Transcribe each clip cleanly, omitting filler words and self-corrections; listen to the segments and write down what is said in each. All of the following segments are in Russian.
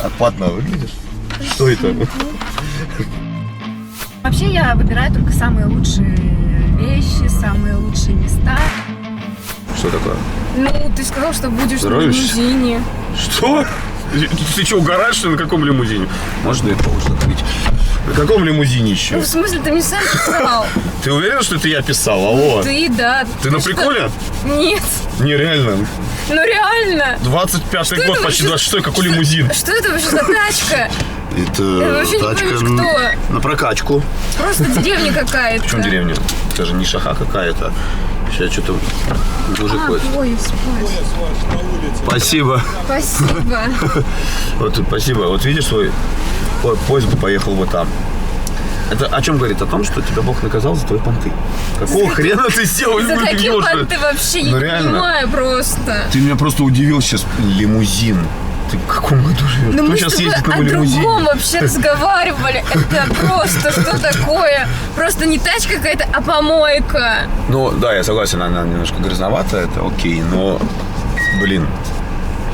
Отпадно выглядишь? Что это? Вообще я выбираю только самые лучшие вещи, самые лучшие места. Что такое? Ну, ты сказал, что будешь Здоровье? на лимузине. Что? Ты что, угораешь, что ли, на каком лимузине? Можно это можно открыть? На каком лимузине еще? Ну, в смысле, ты мне сам писал. Ты уверен, что это я писал? Алло. Ты, да. Ты на что? приколе? Нет. Нереально. Ну, реально. 25-й Что год, это почти вообще? 26-й, какой лимузин? Что это вообще за тачка? Я Это вообще не тачка пойму, кто. на прокачку. Просто деревня какая-то. В чем деревня? Это же не шаха какая-то. Сейчас что-то мужик ходит. Поезд. Спасибо. Спасибо. Вот, спасибо. Вот видишь, свой поезд бы поехал вот там. Это о чем говорит? О том, что тебя Бог наказал за твои понты. Какого хрена ты сделал? За какие Ёлка? понты вообще? Ну, Я не реально. понимаю просто. Ты меня просто удивил сейчас. Лимузин. Ты в каком году живешь? Ну Кто мы сейчас с тобой ездит на о лимузине? другом вообще разговаривали. Это просто что такое? Просто не тачка какая-то, а помойка. Ну, да, я согласен, она немножко грязноватая, это окей, но, блин,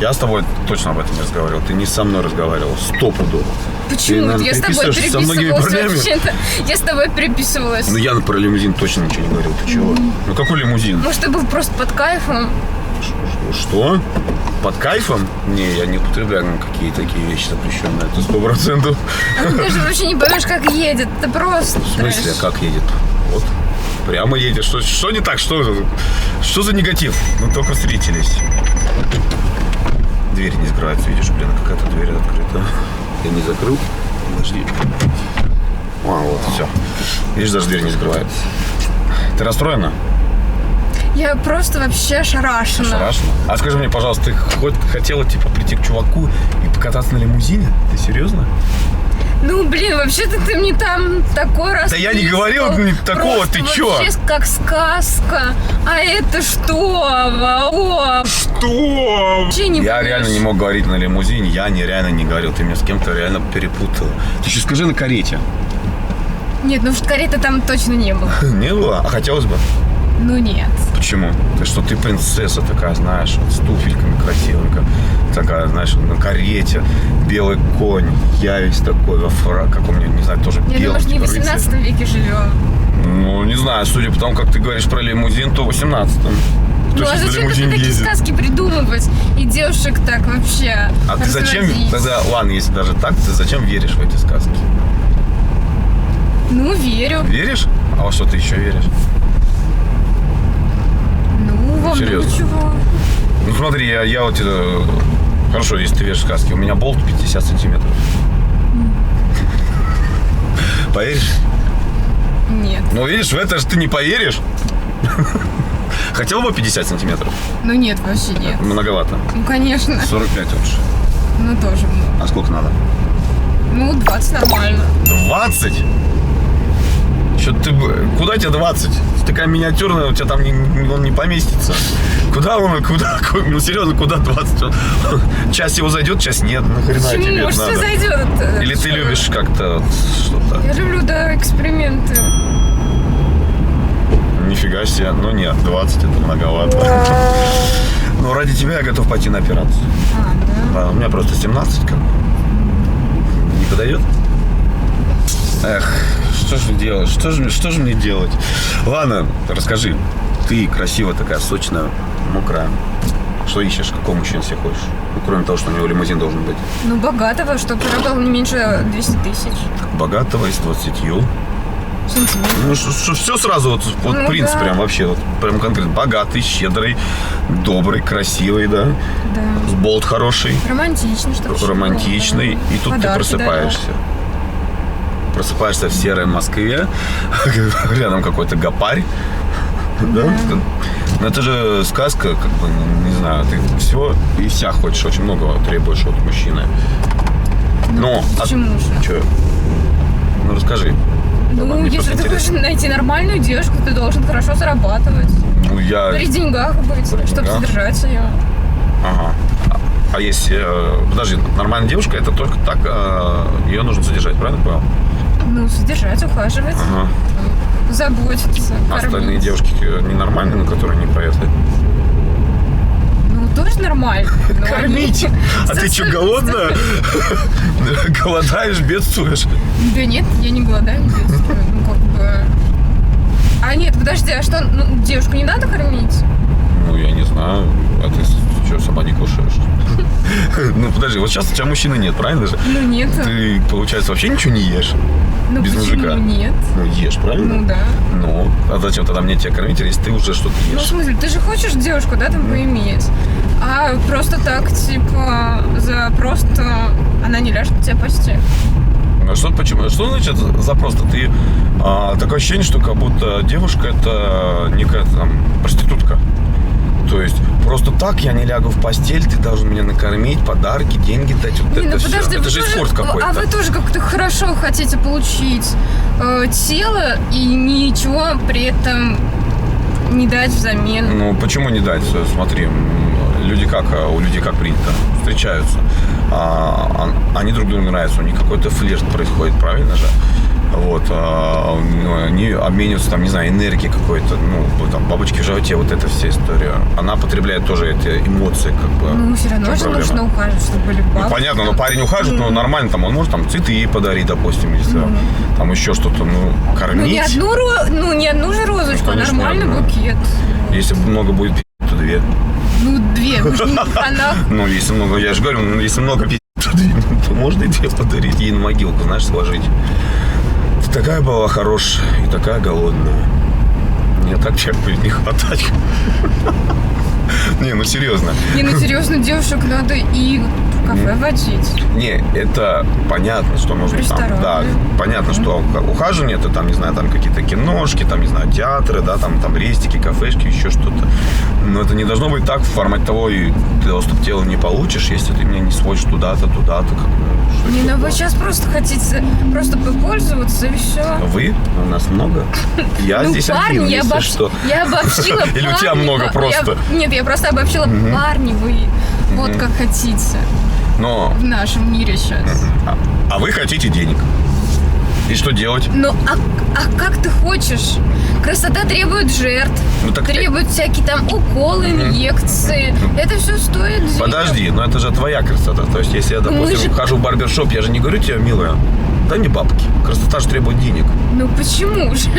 я с тобой точно об этом не разговаривал. Ты не со мной разговаривал, стопудово. Почему? наверное, Я с тобой переписываешься со многими переписывалась парнями. вообще-то. Я с тобой переписывалась. Ну, я про лимузин точно ничего не говорил. Ты чего? Ну, какой лимузин? Может, ты был просто под кайфом? Что? Под кайфом? Не, я не употребляю какие такие вещи запрещенные. Это 100%. Ты даже вообще не поймешь, как едет. Это просто В смысле, трэш. как едет? Вот. Прямо едет. Что не так? Что за негатив? Мы только встретились. Дверь не закрывается, видишь, блин, какая-то дверь открыта. Я не закрыл. Подожди. А, вот, все. Видишь, даже дверь не закрывается. Ты расстроена? Я просто вообще ошарашена. Страшно. А скажи мне, пожалуйста, ты хотела, типа, прийти к чуваку и покататься на лимузине? Ты серьезно? Ну, блин, вообще-то ты мне там такой раз. Да я не говорил такого, ты чё? Вообще как сказка. А это что? Вау. Что? Вообще не Я понимаешь. реально не мог говорить на лимузине, я нереально не говорил. Ты меня с кем-то реально перепутала. Ты еще скажи на карете. Нет, ну что кареты там точно не было. Не было? А хотелось бы? Ну нет. Почему? Ты принцесса такая, знаешь, вот, с туфельками красивенькая. Такая, знаешь, на карете, белый конь. Я весь такой во фрак, как у меня, не знаю, тоже Я белый. думаю, не в типа, 18 веке живем. Ну, не знаю, судя по тому, как ты говоришь про лимузин, то в 18-м. Кто Ну а сейчас на зачем лимузине такие ездит? сказки придумывать? И девушек так вообще А ты зачем, разводить? тогда, ладно, если даже так, ты зачем веришь в эти сказки? Ну, верю. Веришь? А во что ты еще веришь? Ну, во много Серьезно? чего. Ну смотри, я вот это... Хорошо, если ты веришь в сказки. У меня болт 50 сантиметров. Поверишь? Нет. Ну видишь, в это же ты не поверишь. Хотел бы 50 сантиметров? Ну нет, вообще нет. Многовато. Ну, конечно. 45 лучше. Ну, тоже много. А сколько надо? Ну, 20 нормально. 20? Что-то ты... Куда тебе 20? Такая миниатюрная, у тебя там он не поместится. Куда он? Куда? Ну, серьезно, куда 20? Часть его зайдет, часть нет. Нахрена тебе Почему? это Что надо? зайдет? Или ты любишь как-то вот что-то? Я люблю, да, эксперименты. Нифига себе. Ну нет, 20 это многовато. Но ради тебя я готов пойти на операцию. А, да? Да, у меня просто 17 как бы. Не подойдет? Эх, что же делать? Что же мне делать? Ладно, расскажи. Ты красивая такая, сочная, мокрая. Что ищешь? Какого мужчину себе хочешь? Ну, кроме того, что у него лимузин должен быть. Ну, богатого, чтобы работал не меньше 200 тысяч. Богатого и с 20. Сантиметров. Ну, что все сразу, вот Ну, принц да. прям вообще, вот, прям конкретно. Богатый, щедрый, добрый, красивый, да. Да. Болт хороший, Романтичный, чтобы романтичный. И тут ты просыпаешься. Просыпаешься в серой Москве, рядом какой-то гопарь. Да? Но это же сказка, как бы, не знаю, ты все и вся хочешь, очень много требуешь от мужчины. Но, почему же? Че? Ну, расскажи. Ну, Мне если просто ты хочешь интересно. найти нормальную девушку, ты должен хорошо зарабатывать. Ну, я... При деньгах быть, При чтобы деньгах? содержать ее. Ага. А если... Подожди, нормальная девушка, это только так ее нужно содержать, правильно понял? Ну, содержать, ухаживать, Ага. заботиться, А остальные кормить. девушки ненормальные, но которые не про это. Ну, тоже нормально. нормально. Но Кормить? А ты что, голодная? Голодаешь, бедствуешь? Да нет, я не голодаю, не бедствую. Ну, как бы... А нет, подожди, а что, девушку не надо кормить? Ну, я не знаю. А ты что, сама не кушаешь? Ну, подожди, вот сейчас у тебя мужчины нет, правильно же? Ну, нет. Ты, получается, вообще ничего не ешь? Ну, без почему мужика? нет? Ну, ешь, правильно? Ну, да. Ну, а зачем тогда мне тебя кормить, если ты уже что-то Ну, в ешь? смысле, ты же хочешь девушку, да, там поиметь? А просто так, типа, просто она не ляжет к тебе в постель. А что, почему? Что значит за просто? Ты такое ощущение, что как будто девушка это некая там проститутка. То есть просто так я не лягу в постель, ты должен меня накормить, подарки, деньги дать, вот Не, это ну все. подожди, Это же эскорт какой-то. А вы тоже как-то хорошо хотите получить тело и ничего при этом не дать взамен. Ну, почему не дать? Смотри, люди как, у людей как принято, встречаются, они друг другу нравятся, у них какой-то флирт происходит, правильно же? Вот, они обмениваются, там, не знаю, энергией какой-то, ну, там, бабочки в животе, вот эта вся история. Она потребляет тоже эти эмоции, как бы. Ну, все равно же нужно ухаживать, чтобы были бабки. Ну, понятно, но парень ухаживает, но нормально, там, он может там цветы ей подарить, допустим, если там еще что-то, кормить. Ну, не одну же розочку, Ну, конечно, а нормальный одну. букет. Если много будет то 2. Ну, 2, может, не хана. Ну, если много, я же говорю, если много то 2, то можно и 2 подарить, ей на могилку, знаешь, сложить. Ты такая была хорошая и такая голодная. Мне так человек будет не хватать. Не, ну серьезно. Не, ну серьезно, девушек надо и в кафе водить. Не, это понятно, что нужно там. Да, понятно, что ухаживание, это там, не знаю, там какие-то киношки, там, не знаю, театры, да, там рестики, кафешки, еще что-то. Но это не должно быть так в формате того, и ты доступ к телу не получишь, если ты меня не сводишь туда-то, туда-то. Не, ну вы сейчас просто хотите просто попользоваться и все. Вы? У нас много. Я здесь один, если что. Я обобщила парни. Или у тебя много просто? Нет, я просто обобщила парни, вы вот как хотите. Но... В нашем мире сейчас. А вы хотите денег. И что делать? Ну, а как ты хочешь? Красота требует жертв, Ну, так требует всякие там уколы, инъекции. Это все стоит денег. Подожди, но это же твоя красота. То есть, если я, допустим, хожу в барбершоп, я же не говорю тебе, милая, дай мне бабки. Красота же требует денег. Ну, почему же?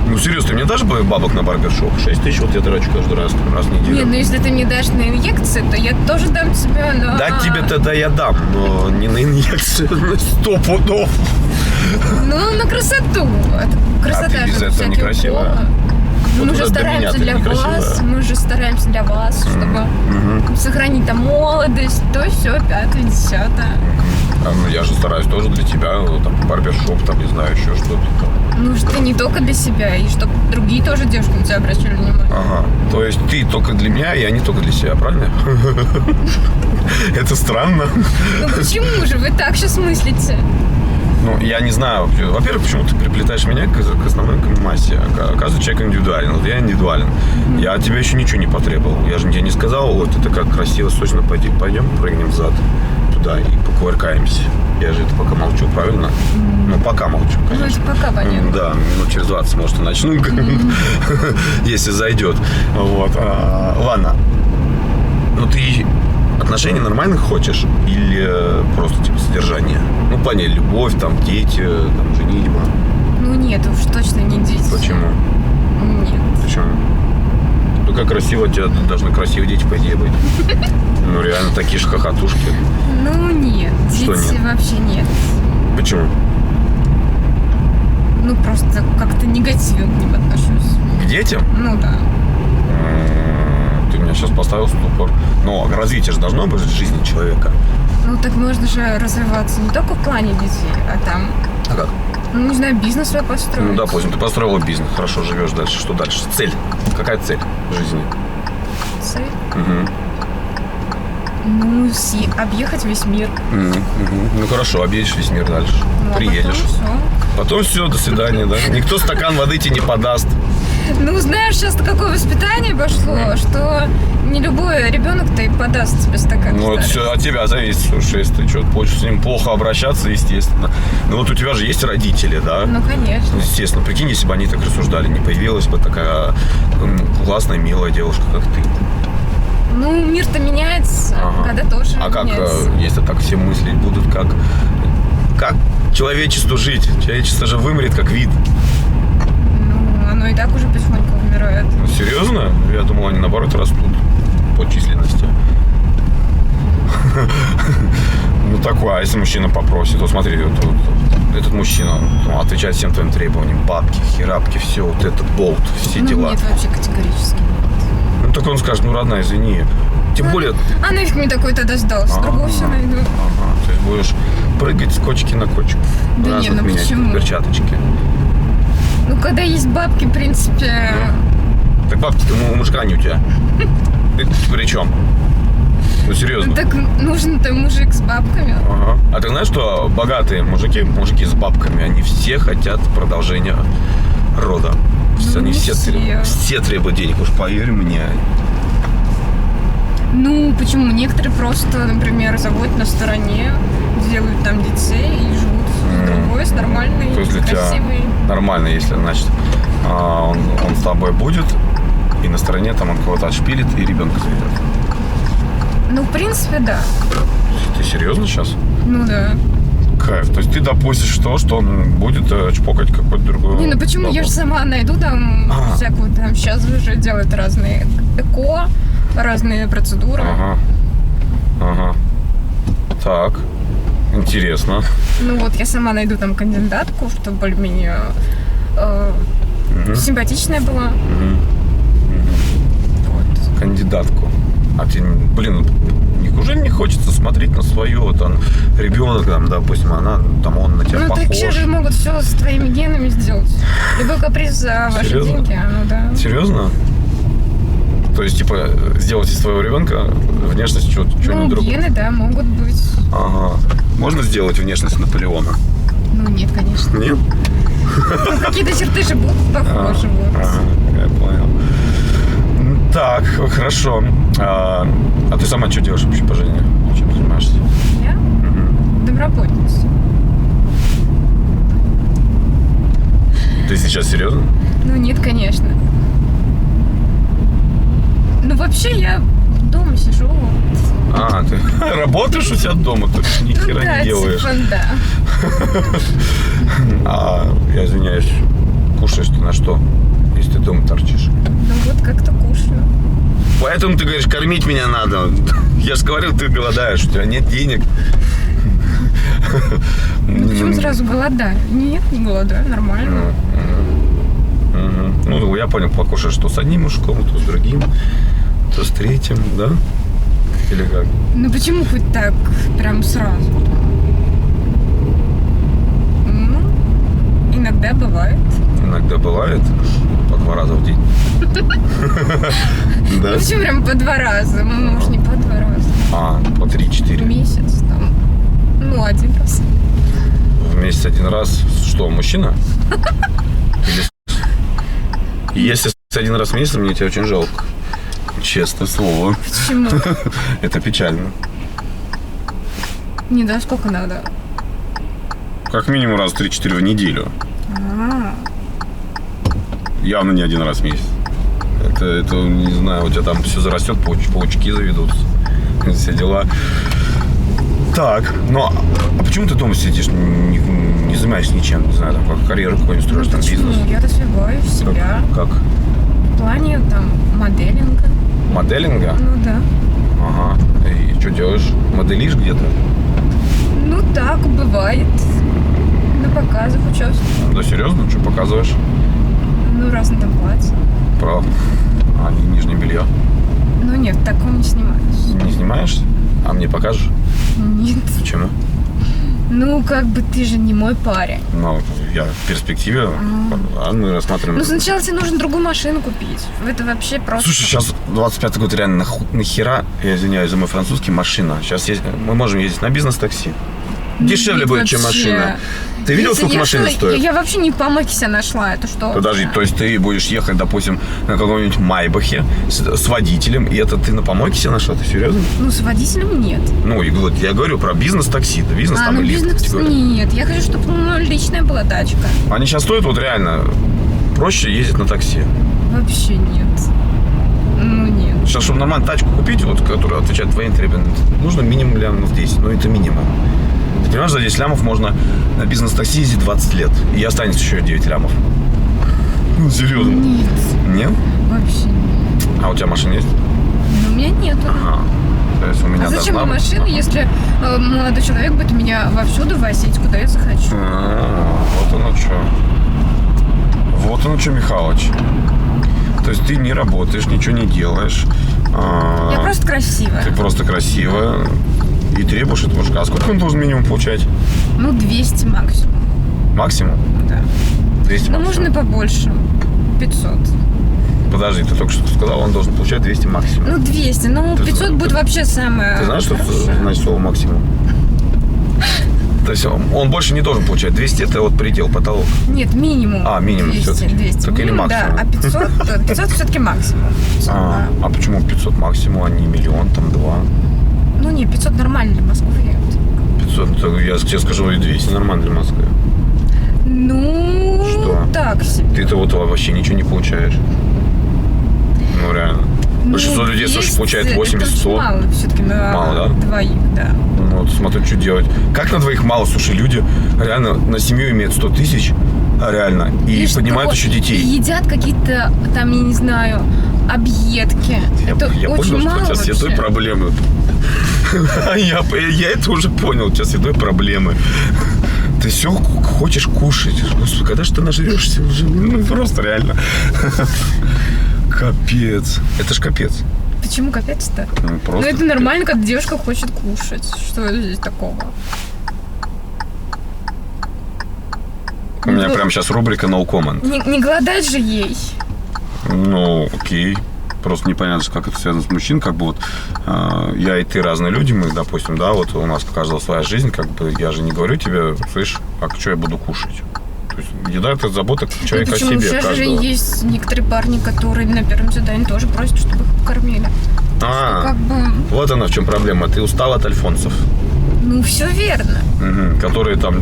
Ну, серьезно, ты мне дашь бабок на барбершоп? 6 тысяч вот я трачу каждый раз в неделю. Нет, ну если ты мне дашь на инъекции, то я тоже дам тебе на... Дать тебе тогда я дам, но не на инъекции, на 100 пудов. Ну, на красоту. Красота ты без же этого некрасивая. уколы. Вот Мы же стараемся для вас, чтобы сохранить там молодость, то все, 5-е, 10-е. Ну, я же стараюсь тоже для тебя, там, барбершоп, там, не знаю, еще что-то. Ну, что не только для себя, и чтобы другие тоже девушки на тебя обращали внимание. Ага, то есть ты только для меня, и они только для себя, правильно? Это странно. Ну, почему же вы так сейчас мыслите? Ну, я не знаю. Во-первых, почему ты приплетаешь меня к основной массе? Каждый человек индивидуален. Вот я индивидуален. Я от тебя еще ничего не потребовал. Я же тебе не сказал, вот ты такая красиво, сочно, пойдем прыгнем взад туда и покувыркаемся. Я же это пока молчу, правильно? Ну, пока молчу, конечно. Ну, это пока понятно. Да, минут через 20, может, и начну, если зайдет. Вот. Ладно. Ну, ты отношений нормальных хочешь или просто типа содержание? Ну, в плане любовь, там, дети, там, женитьба. Ну, нет, уж точно не дети. Почему? Нет. Почему? Ну, как красиво, у тебя должны красивые дети, по идее, быть. Ну, реально, такие же хохотушки. Ну, нет. Что дети нет? вообще нет. Почему? Ну, просто как-то негативно к ним отношусь. К детям? Ну, да. Ты меня сейчас поставил в ступор. Но развитие же должно быть в жизни человека. Ну, так можно же развиваться не только в плане детей, а там, А как? ну, не знаю, бизнес свой построить. Ну, допустим, ты построила бизнес, хорошо, живешь дальше. Что дальше? Цель. Какая цель в жизни? Цель? Угу. Ну, объехать весь мир. Ну, хорошо, объедешь весь мир дальше. Ну, а приедешь. Потом все, до свидания, да? Никто стакан воды тебе не подаст. Ну, знаешь, сейчас какое воспитание пошло, что не любой ребенок-то и подаст тебе стакан. Ну, это все от тебя зависит. Слушай, если ты что-то хочешь с ним плохо обращаться, естественно. Ну, вот у тебя же есть родители, да? Ну, конечно. Естественно. Прикинь, если бы они так рассуждали, не появилась бы такая классная, милая девушка, как ты. Ну, мир-то меняется. меняется. Ага. Года тоже А как, меняются. если так все мыслить будут, как человечеству жить? Человечество же вымрет как вид. Ну, оно и так уже потихоньку умирает. Ну, серьезно? Я думал, они наоборот растут по численности. Ну такое, а если мужчина попросит, то смотри, вот этот мужчина он отвечает всем твоим требованиям, бабки, херапки, все, вот этот болт, все Ну, дела. нет, вообще категорически. Ну так он скажет, ну родная, извини. Тем более... А нафиг мне такой тогда сдался? Другого все найду. Ага, то есть будешь прыгать с кочки на кочку. Да не, Разных ну менять почему? перчаточки. Ну, когда есть бабки, в принципе... Так бабки-то у мужика не у тебя. Ты при чем? Ну серьезно. Так нужен-то мужик с бабками. Ага. А ты знаешь, что богатые мужики с бабками, они все хотят продолжения рода. Ну, Они не все требуют денег, уж поверь мне. Ну, почему? Некоторые просто, например, заводят на стороне, делают там детей и живут с другой, с нормальной, То есть для красивой. тебя нормально, если, значит, он с тобой будет, и на стороне там он кого-то отшпилит и ребенка заведет. Ну, в принципе, да. Ты серьезно сейчас? Ну, да. Кайф. То есть ты допустишь то, что он будет чпокать какой-то другой. Не, ну почему? Я же сама найду там всякую, там сейчас уже делают разные эко, разные процедуры. Ага. Так. Интересно. Ну вот, я сама найду там кандидатку, чтобы более-менее симпатичная была. Вот. Кандидатку. А ты, блин, неужели не хочется смотреть на свое, там, ребенок, там, допустим, он на тебя Ну, похож? так все же могут все с твоими генами сделать. Любой каприз за ваши Серьезно? деньги, ну да. Серьезно? То есть, типа, сделать из своего ребенка внешность что-нибудь Ну, другое? гены, да, могут быть. Ага. Можно сделать внешность Наполеона? Ну, нет, конечно. Нет? Ну, какие-то черты же будут похожи. Вот. Ага, я понял. Так, хорошо. А ты сама что делаешь вообще по жизни? Чем занимаешься? Я? Домработница. Ты сейчас серьезно? Ну, нет, конечно. Ну, вообще, я дома сижу. А, ты работаешь у себя дома, ты ни хера Да, не делаешь. типа, да. А, я извиняюсь, кушаешь ты на что, если ты дома торчишь? Ну, вот как-то кушаю. Поэтому ты говоришь, кормить меня надо. Я же говорил, ты голодаешь, у тебя нет денег. Ну, почему сразу голодаю? Нет, не голодаю, нормально. Ну, я понял, покушаешь то с одним мужиком, то с другим, то с третьим, да? Или как? Ну, почему хоть так, прям сразу? Ну, иногда бывает. Иногда бывает по 2 раза в день. Да? Ну, почему прям по 2 раза? Ну, может, не по 2 раза. А, по В 3-4. месяц там. Ну, 1 раз. В месяц 1 раз. Что, мужчина? Если 1 раз в месяц, мне тебя очень жалко. Честное слово. Почему? Это печально. Не, да, сколько надо? Как минимум раз 3-4 в неделю. А, Явно не 1 раз в месяц. Это, не знаю, у тебя там все зарастет, паучки заведутся. Все дела. Так, ну, а почему ты дома сидишь, не занимаешься ничем? Не знаю, там, как карьеру какую-нибудь строишь, там, почему? бизнес? Я развиваю себя. Как? В плане, там, моделинга. Моделинга? Ну, да. Ага. И что делаешь? Моделишь где-то? Ну, так, бывает. На показах участвую. Да серьезно? Что показываешь? Ну, разные там платья. Правда? А не нижнее белье? Ну, нет, такого не снимаюсь. Не снимаешься? А мне покажешь? Нет. Почему? Ну, как бы ты же не мой парень. Ну, я в перспективе, мы рассматриваем... Ну, сначала тебе нужно другую машину купить. Это вообще просто... Слушай, сейчас 25-й год, реально, нахера, я извиняюсь за мой французский, машина. Сейчас мы можем ездить на бизнес-такси. Дешевле Нет, будет, чем вообще. машина. Ты видел, Если сколько машина стоит? Я вообще не по Маке себя нашла, это что? Подожди, то есть ты будешь ехать, допустим, на каком-нибудь Майбахе с водителем, и это ты на помойке себя нашла? Ты серьезно? Ну, с водителем нет. Ну, и вот я говорю про бизнес-такси. Да, бизнес там ну элитная бизнес категория. нет. Я хочу, чтобы личная была тачка. Они сейчас стоят вот реально проще ездить на такси. Вообще нет. Ну, нет. Сейчас, чтобы нормально тачку купить, вот, которая отвечает твоим требованиям, нужно минимум лямов 10, но это минимум. Ты понимаешь, за 10 лямов можно на бизнес-такси ездить 20 лет, и останется еще 9 лямов. Ну, серьезно. Нет. Нет? Вообще нет. А у тебя машина есть? Ну, у меня нету. Ага. То есть у меня А зачем мне должна быть. машина, если молодой человек будет меня вовсюду возить, куда я захочу? Вот оно что. Вот оно что, Михалыч. То есть ты не работаешь, ничего не делаешь. Я просто красивая. Ты просто красивая и требуешь этого мужика. А сколько он должен минимум получать? Ну, 200 максимум. Максимум? Да. 200 Ну, максимум. можно побольше. 500. Подожди, ты только что сказал, он должен получать 200 максимум. Ну, 200. Ну, 500 будет вообще самое... Ты знаешь, что хорошее. значит слово максимум? То есть он больше не должен получать. 200 это вот предел, потолок. Нет, минимум. А, минимум 200, всё-таки. 200. Так или Минимум, максимум? Да, а 500 все-таки максимум. 500, да. А почему 500 максимум, а не миллион, там 2? Ну, не, 500 нормально для Москвы. 500, так я тебе скажу, и 200 нормально для Москвы. Ну, Что? так себе. Ты-то вот вообще ничего не получаешь. Ну, реально. Большинство людей, слушай, 200 получает это 80-100. очень мало все-таки на Мало, да? двоих, да. Ну, вот смотри, что делать. Как на двоих мало? Слушай, люди реально на семью имеют 100 тысяч, реально, и поднимают что? еще детей. И едят какие-то там, я не знаю, объедки. Это Я очень понял, мало что у тебя с едой вообще. проблемы. Я это уже понял, у тебя с едой проблемы. Ты все хочешь кушать. Господи, когда же ты нажрешься уже? Ну, просто реально. Капец. Это ж капец. Почему капец-то? Ну, Ну, просто это нормально, когда девушка хочет кушать. Что здесь такого? У меня прямо сейчас рубрика No Comment. Не голодать же ей. Ну, окей. Просто непонятно, как это связано с мужчин. Как бы вот я и ты разные люди, мы, допустим, да, вот у нас у каждого своя жизнь, как бы я же не говорю тебе, слышь, а что я буду кушать? То есть еда – это забота человека о Почему? себе. Сейчас же каждого. есть некоторые парни, которые на первом задании тоже просят, чтобы их покормили. Как бы, Вот она в чем проблема. Ты устал от альфонсов. ну, все верно. Которые там,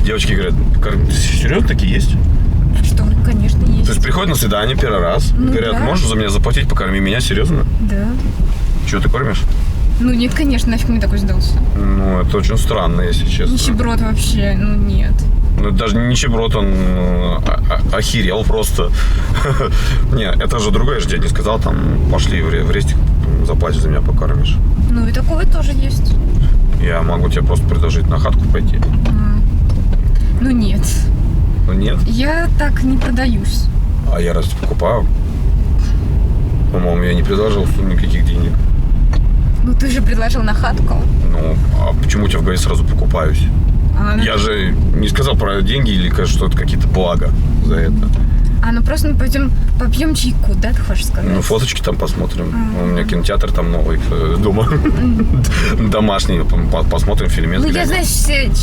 девочки говорят, серьезно такие есть? Что, конечно, есть. То есть приходят на свидание первый раз, Ну, говорят, да. можешь за меня заплатить, покорми меня, серьезно? Да. Чего ты кормишь? Ну, нет, конечно, нафиг мне такой сдался. Ну, это очень странно, если честно. Нищеброд вообще, ну, нет. Ну, даже не нищеброд, он охерел просто. Не, это же другое же тебе не сказал, там, пошли в рестик, заплатишь за меня, покормишь. Ну, и такое тоже есть. Я могу тебе просто предложить на хатку пойти. Ну, нет. Ну, нет. Я так не продаюсь. А я разве покупаю? По-моему, я не предложил никаких денег. Ну, ты же предложил на хатку. Ну, а почему у тебя в голове сразу покупаюсь? Я же не сказал про деньги или что это какие-то блага за это. Ну просто пойдем попьем чайку, да, ты хочешь сказать? Ну, фоточки там посмотрим. У меня кинотеатр там новый дома. Домашний. Посмотрим фильмец. Ну, я знаю,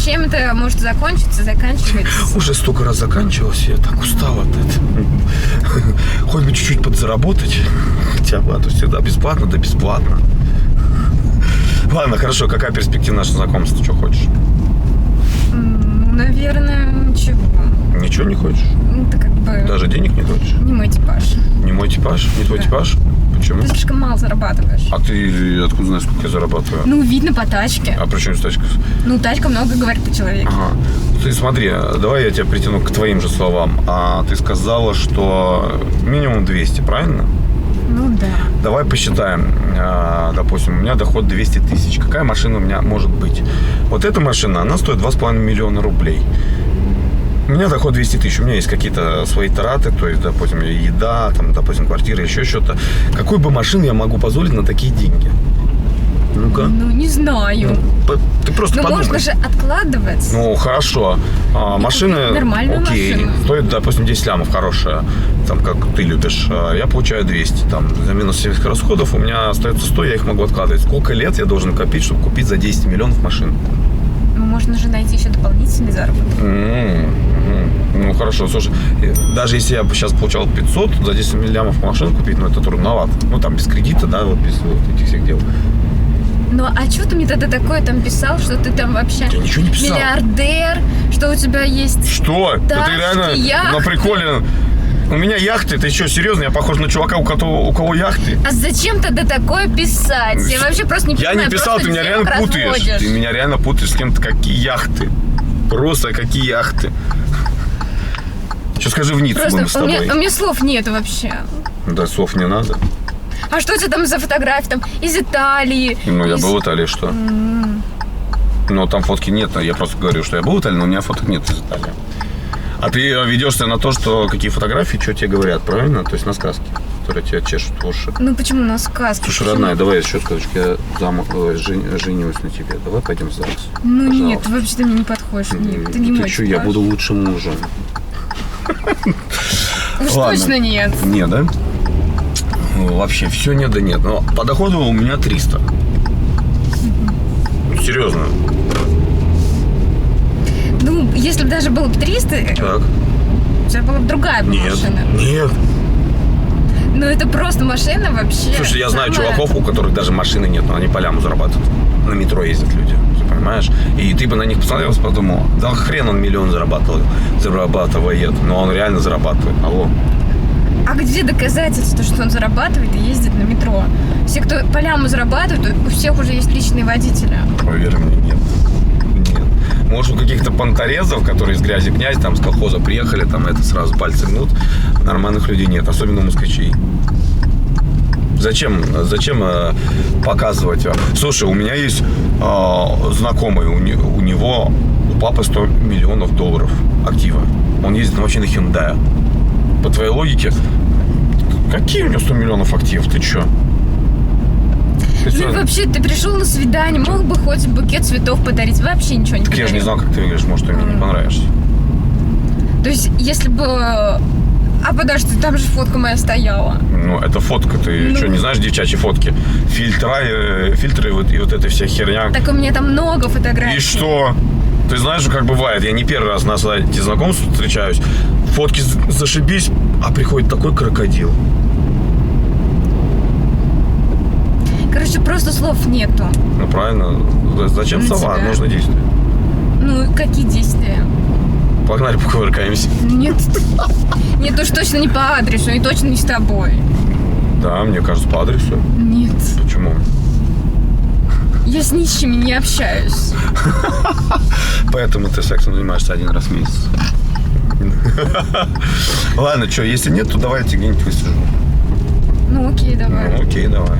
чем это может закончиться, заканчивается. Уже столько раз заканчивался, я так устал от этого. Хоть бы чуть-чуть подзаработать. Хотя бы, а то всегда бесплатно, да бесплатно. Ладно, хорошо, какая перспектива нашего знакомства, что хочешь? Ну, наверное, ничего. Ничего не хочешь? Ну, ты как бы Даже денег не хочешь? не мой типаж. Не мой типаж? Не твой Да. типаж? Почему? Ты слишком мало зарабатываешь. А ты откуда знаешь, сколько я зарабатываю? Ну, видно по тачке. А при чем тачка? Ну, тачка много говорит по человеку. Ага. Ты смотри, давай я тебя притяну к твоим же словам. Ты сказала, что минимум 200, правильно? Ну, да. Давай посчитаем. Допустим, у меня доход 200 тысяч. Какая машина у меня может быть? Вот эта машина, она стоит 2,5 миллиона рублей. У меня доход 200 тысяч. У меня есть какие-то свои траты, то есть, допустим, еда, там, допустим, квартира, еще что-то. Какую бы машину я могу позволить на такие деньги? Ну-ка. Ну, не знаю. Ты просто Ну, подумай. можно же откладывать. Ну, хорошо. Машины, купить нормальную окей, машину. стоит, допустим, 10 лямов, хорошая, там, как ты любишь. Я получаю 200, там, за минус всех расходов у меня остается 100, я их могу откладывать. Сколько лет я должен копить, чтобы купить за 10 миллионов машину? Ну, можно же найти еще дополнительный заработок. Ну, хорошо, слушай, даже если я бы сейчас получал 500, за 10 лямов машину купить, ну, это трудновато. Ну, там, без кредита, да, вот без вот этих всех дел. Ну, а что ты мне тогда такое там писал, что ты там вообще Я ничего не писал. миллиардер, что у тебя есть... Что? Да ты тачки, реально яхты. на приколе У меня яхты, ты что, серьезно? Я похож на чувака, у кого яхты? А зачем тогда такое писать? Я вообще просто не Я понимаю. не писал, ты меня реально путаешь. Ты меня реально путаешь с кем-то. Какие яхты? Просто какие яхты? Сейчас скажи в Ниццу Просто будем с тобой. у меня слов нет вообще. Да, слов не надо. А что у тебя там за фотографии? Там из Италии? Ну, я из- был в Италии, что? Но там фотки нет. Я просто говорю, что я был в Италии, но у меня фоток нет из Италии. А ты ведешься на то, что какие фотографии, что тебе говорят, правильно? То есть на сказки, которые тебя чешут в уши. Ну почему на сказке? Слушай, Почему? родная, давай еще сказочку, я женюсь на тебе. Давай пойдем в ЗАГС. Ну Пожалуйста. нет, ты вообще ты мне не подходишь. Нет, ты не мой что, я типаж. буду лучшим мужем. Уж Ладно. точно нет. Нет, да? Ну, вообще, все нет да нет. Но по доходу у меня 300. Серьезно. Ну, если бы даже было бы 300, Так. у тебя была бы другая бы Нет. машина. Нет. Ну это просто машина вообще. Слушай, я знаю самая- чуваков, у которых даже машины нет, но они по ляму зарабатывают. На метро ездят люди, ты понимаешь? И ты бы на них посмотрел и подумал, да хрен он миллион зарабатывает, но он реально зарабатывает. Алло. А где доказательства, что он зарабатывает и ездит на метро? Все, кто по ляму зарабатывают, у всех уже есть личные водители. Поверь мне, нет. Нет. Может, у каких-то понторезов, которые из грязи князь, там с колхоза приехали, там это сразу пальцы гнут, нормальных людей нет, особенно у москвичей. Зачем показывать? Слушай, у меня есть знакомый, у него, у папы 100 миллионов долларов актива. Он ездит на машине Hyundai. По твоей логике, какие у него 100 миллионов активов? Ты чё? Ну и вообще, ты пришел на свидание, мог бы хоть букет цветов подарить, вообще ничего не Так подарил. я же не знал, как ты выглядишь, может, ты мне не понравишься. То есть, если бы... А подожди, там же фотка моя стояла. Ну, это фотка, ты Ну. что, не знаешь девчачьи фотки? Фильтры вот, и вот эта вся херня. Так у меня там много фотографий. И что? Ты знаешь, как бывает, я не первый раз на сайте знакомств встречаюсь, фотки зашибись, а приходит такой крокодил. Короче, просто слов нету. Ну, правильно. Зачем На сова? тебя. Нужно действовать. Ну, какие действия? Погнали, покувыркаемся. Нет. Нет, уж точно не по адресу, и точно не с тобой. Да, мне кажется, по адресу. Нет. Почему? Я с нищими не общаюсь. Поэтому ты сексом занимаешься один раз в месяц. Ладно, что, если нет, то давайте где-нибудь высажу. Ну, окей, давай. Ну, окей, давай.